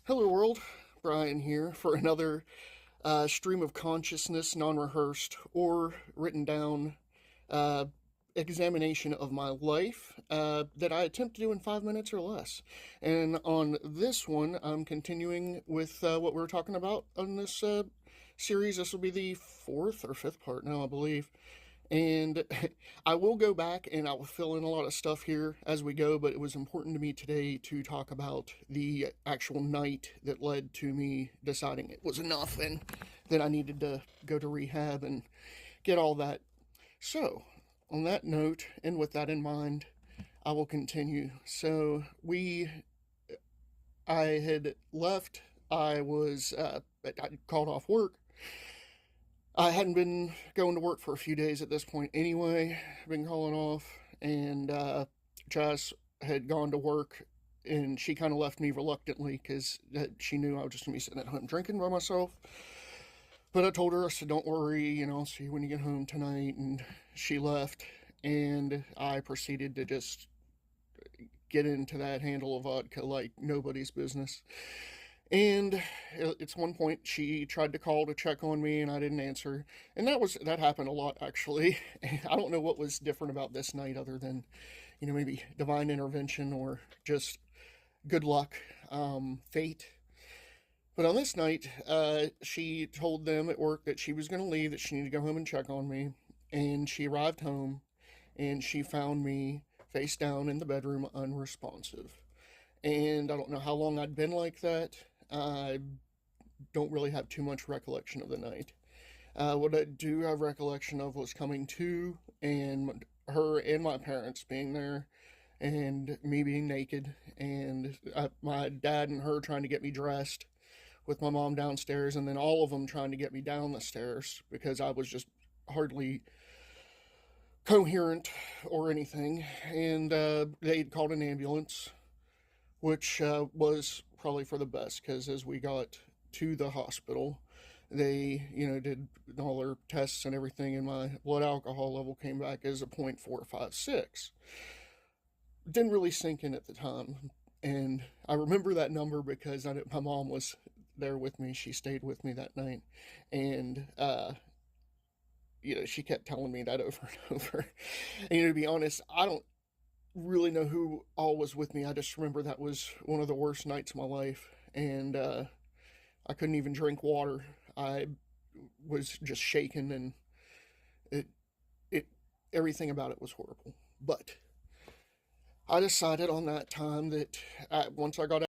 Hello, world. Brian here for another stream of consciousness, non rehearsed or written down uh, examination of my life that I attempt to do in 5 minutes or less. And on this one, I'm continuing with what we were talking about on this series. This will be the fourth or fifth part now, I believe. And I will go back and I will fill in a lot of stuff here as we go, but it was important to me today to talk about the actual night that led to me deciding it was enough and that I needed to go to rehab and get all that. So, on that note, and with that in mind, I will continue. I had left, I called off work. I hadn't been going to work for a few days at this point anyway. Been calling off, and Jess had gone to work, and she kind of left me reluctantly because she knew I was just going to be sitting at home drinking by myself. But I told her, I said, don't worry, I'll see you when you get home tonight. And she left, and I proceeded to just get into that handle of vodka like nobody's business. And it's one point she tried to call to check on me and I didn't answer. And that happened a lot actually. I don't know what was different about this night other than, maybe divine intervention or just good luck, fate. But on this night, she told them at work that she was going to leave, that she needed to go home and check on me. And she arrived home and she found me face down in the bedroom unresponsive. And I don't know how long I'd been like that. I don't really have too much recollection of the night. What I do have recollection of was coming to and her and my parents being there and me being naked and my dad and her trying to get me dressed with my mom downstairs and then all of them trying to get me down the stairs because I was just hardly coherent or anything. And they'd called an ambulance, which was probably for the best because as we got to the hospital, they, did all their tests and everything, and my blood alcohol level came back as a 0.456. Didn't really sink in at the time, and I remember that number because my mom was there with me. She stayed with me that night, and she kept telling me that over and over. And to be honest, I don't really know who all was with me. I just remember that was one of the worst nights of my life, and I couldn't even drink water. I was just shaken, and it it everything about it was horrible. But I decided on that time that once I got